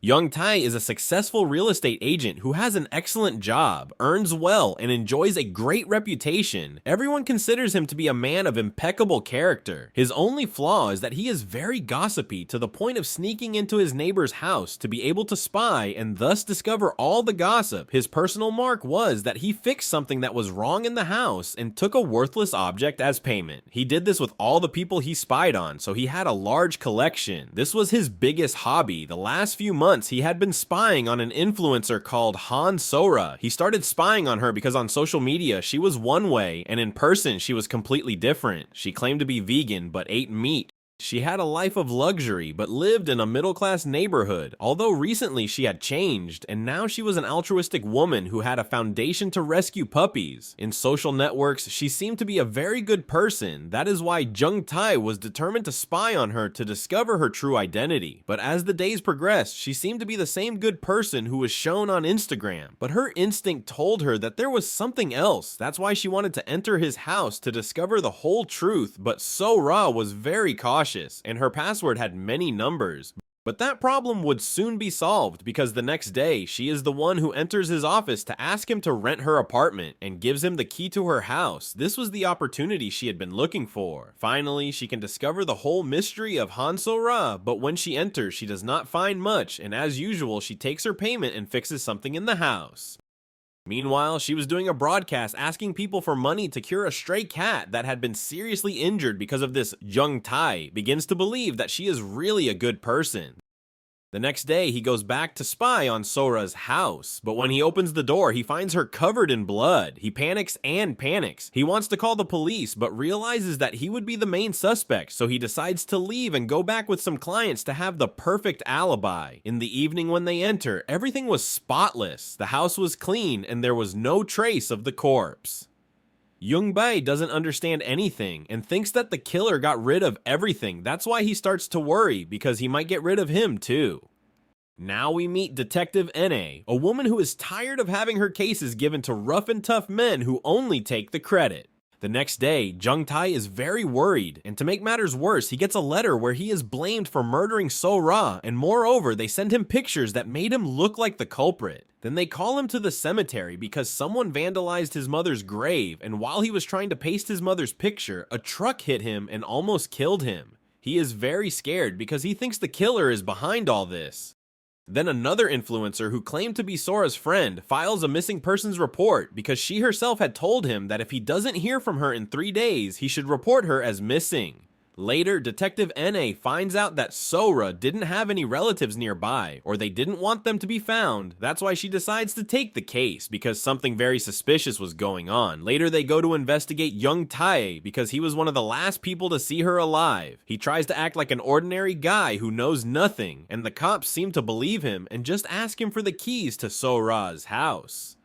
Young Tai is a successful real estate agent who has an excellent job, earns well, and enjoys a great reputation. Everyone considers him to be a man of impeccable character. His only flaw is that he is very gossipy to the point of sneaking into his neighbor's house to be able to spy and thus discover all the gossip. His personal mark was that he fixed something that was wrong in the house and took a worthless object as payment. He did this with all the people he spied on, so he had a large collection. This was his biggest hobby. The last few months he had been spying on an influencer called Han Sora. He started spying on her because on social media she was one way and in person she was completely different. She claimed to be vegan but ate meat. She had a life of luxury, but lived in a middle-class neighborhood, although recently she had changed, and now she was an altruistic woman who had a foundation to rescue puppies. In social networks, she seemed to be a very good person. That is why Jung Tai was determined to spy on her to discover her true identity. But as the days progressed, she seemed to be the same good person who was shown on Instagram. But her instinct told her that there was something else. That's why she wanted to enter his house to discover the whole truth, but So-ra was very cautious, and her password had many numbers. But that problem would soon be solved because the next day, she is the one who enters his office to ask him to rent her apartment and gives him the key to her house. This was the opportunity she had been looking for. Finally, she can discover the whole mystery of Han So-ra, but when she enters, she does not find much, and as usual, she takes her payment and fixes something in the house. Meanwhile, she was doing a broadcast asking people for money to cure a stray cat that had been seriously injured because of this. Jung Tai begins to believe that she is really a good person. The next day, he goes back to spy on Sora's house, but when he opens the door, he finds her covered in blood. He panics and panics. He wants to call the police, but realizes that he would be the main suspect, so he decides to leave and go back with some clients to have the perfect alibi. In the evening when they enter, everything was spotless. The house was clean, and there was no trace of the corpse. Young Bae doesn't understand anything and thinks that the killer got rid of everything. That's why he starts to worry, because he might get rid of him too. Now we meet Detective Na, a woman who is tired of having her cases given to rough and tough men who only take the credit. The next day, Jung Tai is very worried, and to make matters worse, he gets a letter where he is blamed for murdering So-ra, and moreover, they send him pictures that made him look like the culprit. Then they call him to the cemetery because someone vandalized his mother's grave, and while he was trying to paste his mother's picture, a truck hit him and almost killed him. He is very scared because he thinks the killer is behind all this. Then another influencer who claimed to be Sora's friend files a missing persons report because she herself had told him that if he doesn't hear from her in 3 days, he should report her as missing. Later, Detective Na finds out that So-ra didn't have any relatives nearby, or they didn't want them to be found. That's why she decides to take the case, because something very suspicious was going on. Later, they go to investigate Young Tai, because he was one of the last people to see her alive. He tries to act like an ordinary guy who knows nothing, and the cops seem to believe him and just ask him for the keys to So-ra's house.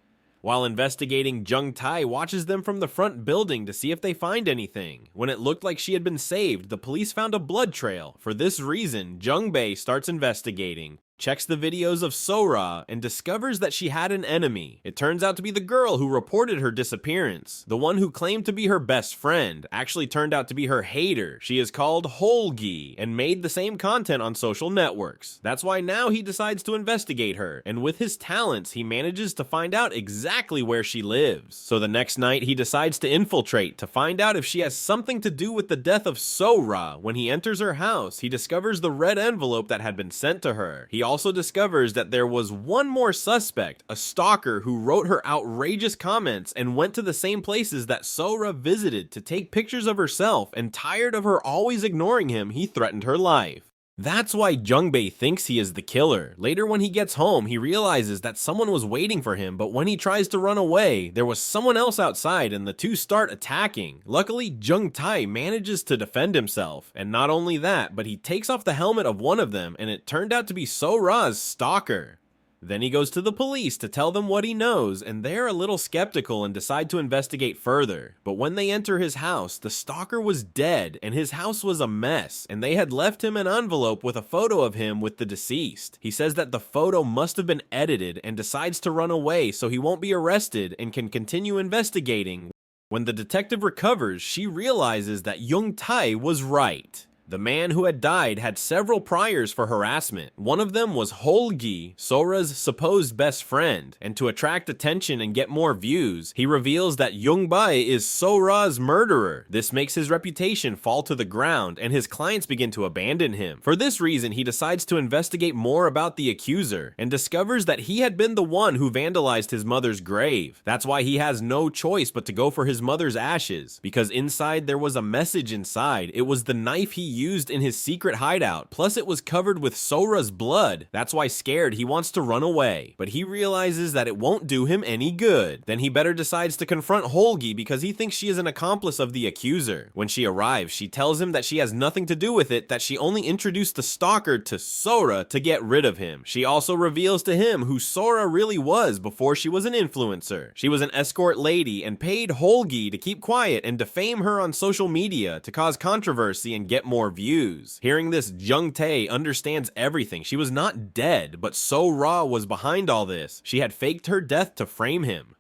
While investigating, Jung Tai watches them from the front building to see if they find anything. When it looked like she had been saved, the police found a blood trail. For this reason, Jung Bae starts investigating, checks the videos of So-ra, and discovers that she had an enemy. It turns out to be the girl who reported her disappearance. The one who claimed to be her best friend actually turned out to be her hater. She is called Holgi and made the same content on social networks. That's why now he decides to investigate her, and with his talents, he manages to find out exactly where she lives. So the next night, he decides to infiltrate to find out if she has something to do with the death of So-ra. When he enters her house, he discovers the red envelope that had been sent to her. He also discovers that there was one more suspect, a stalker who wrote her outrageous comments and went to the same places that So-ra visited to take pictures of herself, and tired of her always ignoring him, he threatened her life. That's why Jung Bae thinks he is the killer. Later when he gets home, he realizes that someone was waiting for him, but when he tries to run away, there was someone else outside and the two start attacking. Luckily, Jung Tai manages to defend himself, and not only that, but he takes off the helmet of one of them, and it turned out to be So-ra's stalker. Then he goes to the police to tell them what he knows, and they're a little skeptical and decide to investigate further. But when they enter his house, the stalker was dead, and his house was a mess, and they had left him an envelope with a photo of him with the deceased. He says that the photo must have been edited and decides to run away so he won't be arrested and can continue investigating. When the detective recovers, she realizes that Young Tai was right. The man who had died had several priors for harassment. One of them was Holgi, Sora's supposed best friend, and to attract attention and get more views, he reveals that Yongbai is Sora's murderer. This makes his reputation fall to the ground, and his clients begin to abandon him. For this reason, he decides to investigate more about the accuser, and discovers that he had been the one who vandalized his mother's grave. That's why he has no choice but to go for his mother's ashes, because inside there was a message inside. It was the knife he used in his secret hideout, plus it was covered with Sora's blood. That's why scared he wants to run away, but he realizes that it won't do him any good. Then he better decides to confront Holgi because he thinks she is an accomplice of the accuser. When she arrives, she tells him that she has nothing to do with it, that she only introduced the stalker to Sora to get rid of him. She also reveals to him who Sora really was before she was an influencer. She was an escort lady and paid Holgi to keep quiet and defame her on social media to cause controversy and get more views. Hearing this, Jung Tae understands everything. She was not dead, but Sora was behind all this. She had faked her death to frame him.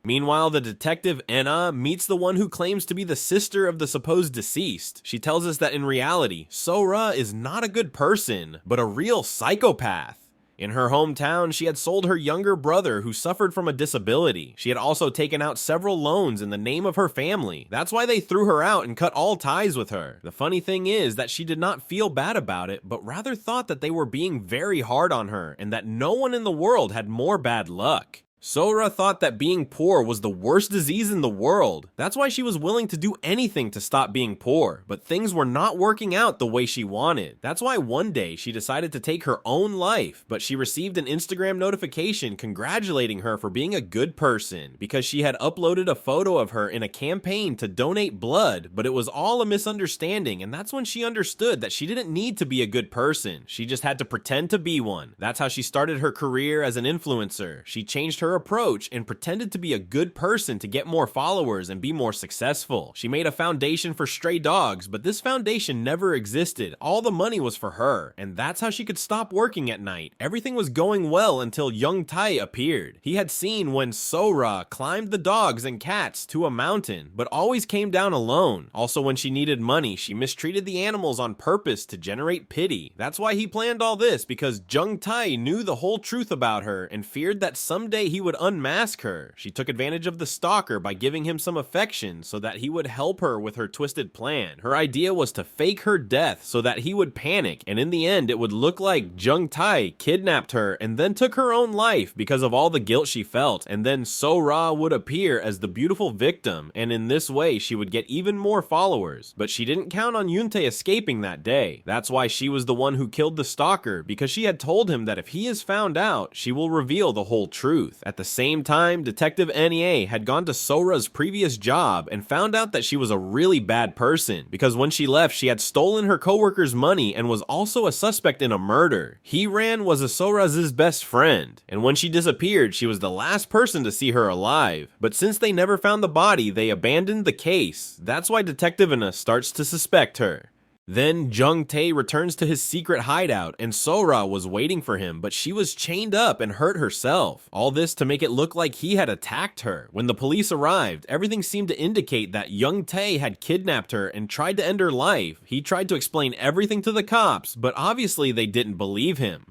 Meanwhile, the detective Enna meets the one who claims to be the sister of the supposed deceased. She tells us that in reality, Sora is not a good person, but a real psychopath. In her hometown, she had sold her younger brother who suffered from a disability. She had also taken out several loans in the name of her family. That's why they threw her out and cut all ties with her. The funny thing is that she did not feel bad about it, but rather thought that they were being very hard on her and that no one in the world had more bad luck. Sora thought that being poor was the worst disease in the world. That's why she was willing to do anything to stop being poor, but things were not working out the way she wanted. That's why one day she decided to take her own life, but she received an Instagram notification congratulating her for being a good person because she had uploaded a photo of her in a campaign to donate blood, but it was all a misunderstanding, and that's when she understood that she didn't need to be a good person. She just had to pretend to be one. That's how she started her career as an influencer. She changed her approach and pretended to be a good person to get more followers and be more successful. She made a foundation for stray dogs, but this foundation never existed. All the money was for her, and that's how she could stop working at night. Everything was going well until Young Tai appeared. He had seen when Sora climbed the dogs and cats to a mountain, but always came down alone. Also, when she needed money, she mistreated the animals on purpose to generate pity. That's why he planned all this, because Jung Tai knew the whole truth about her and feared that someday he would unmask her. She took advantage of the stalker by giving him some affection so that he would help her with her twisted plan. Her idea was to fake her death so that he would panic, and in the end it would look like Jung Tai kidnapped her and then took her own life because of all the guilt she felt, and then Sora would appear as the beautiful victim, and in this way she would get even more followers. But she didn't count on Yuntae escaping that day. That's why she was the one who killed the stalker, because she had told him that if he is found out, she will reveal the whole truth. At the same time, Detective NEA had gone to Sora's previous job and found out that she was a really bad person, because when she left, she had stolen her coworker's money and was also a suspect in a murder. He-Ran was a Sora's best friend, and when she disappeared, she was the last person to see her alive. But since they never found the body, they abandoned the case. That's why Detective Ina starts to suspect her. Then Jung Tae returns to his secret hideout, and Sora was waiting for him, but she was chained up and hurt herself. All this to make it look like he had attacked her. When the police arrived, everything seemed to indicate that Jung Tae had kidnapped her and tried to end her life. He tried to explain everything to the cops, but obviously they didn't believe him.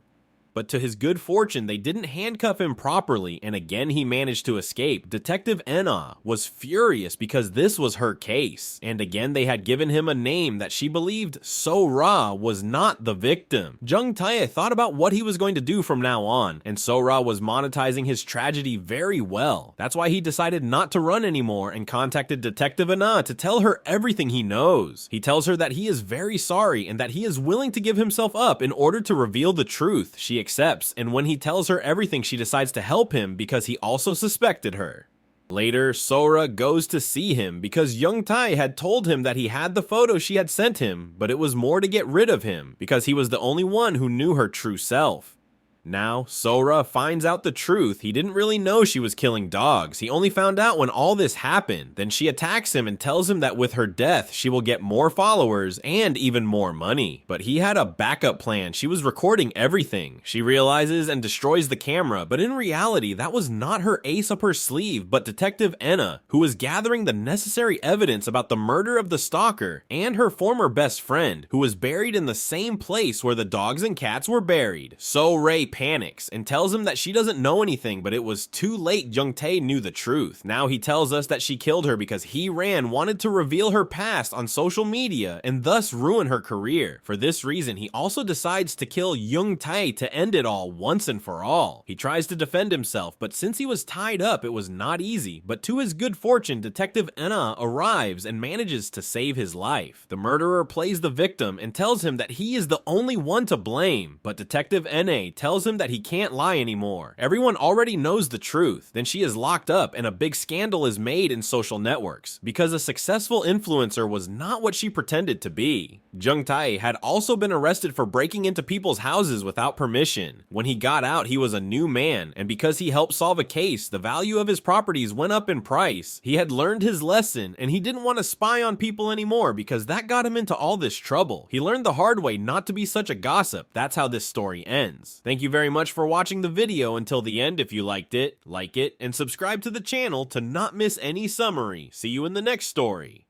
But to his good fortune, they didn't handcuff him properly, and again he managed to escape. Detective Enna was furious because this was her case, and again they had given him a name that she believed Sora was not the victim. Jung Tae thought about what he was going to do from now on, and Sora was monetizing his tragedy very well. That's why he decided not to run anymore and contacted Detective Enna to tell her everything he knows. He tells her that he is very sorry and that he is willing to give himself up in order to reveal the truth. She accepts, and when he tells her everything, she decides to help him because he also suspected her. Later, Sora goes to see him because Jung Tae had told him that he had the photo she had sent him, but it was more to get rid of him because he was the only one who knew her true self. Now, Sora finds out the truth. He didn't really know she was killing dogs. He only found out when all this happened. Then she attacks him and tells him that with her death, she will get more followers and even more money. But he had a backup plan. She was recording everything. She realizes and destroys the camera, but in reality, that was not her ace up her sleeve, but Detective Enna, who was gathering the necessary evidence about the murder of the stalker and her former best friend, who was buried in the same place where the dogs and cats were buried. So Ray panics and tells him that she doesn't know anything, but it was too late. Jung-tae knew the truth. Now he tells us that she killed her because wanted to reveal her past on social media and thus ruin her career. For this reason, he also decides to kill Jung-tae to end it all once and for all. He tries to defend himself, but since he was tied up, it was not easy. But to his good fortune, Detective Enna arrives and manages to save his life. The murderer plays the victim and tells him that he is the only one to blame, but Detective Enna tells him that he can't lie anymore. Everyone already knows the truth. Then she is locked up and a big scandal is made in social networks because a successful influencer was not what she pretended to be. Jung-tae had also been arrested for breaking into people's houses without permission. When he got out, he was a new man, and because he helped solve a case, the value of his properties went up in price. He had learned his lesson, and he didn't want to spy on people anymore because that got him into all this trouble. He learned the hard way not to be such a gossip. That's how this story ends. Thank you very much for watching the video until the end. If you liked it, like it, and subscribe to the channel to not miss any summary. See you in the next story.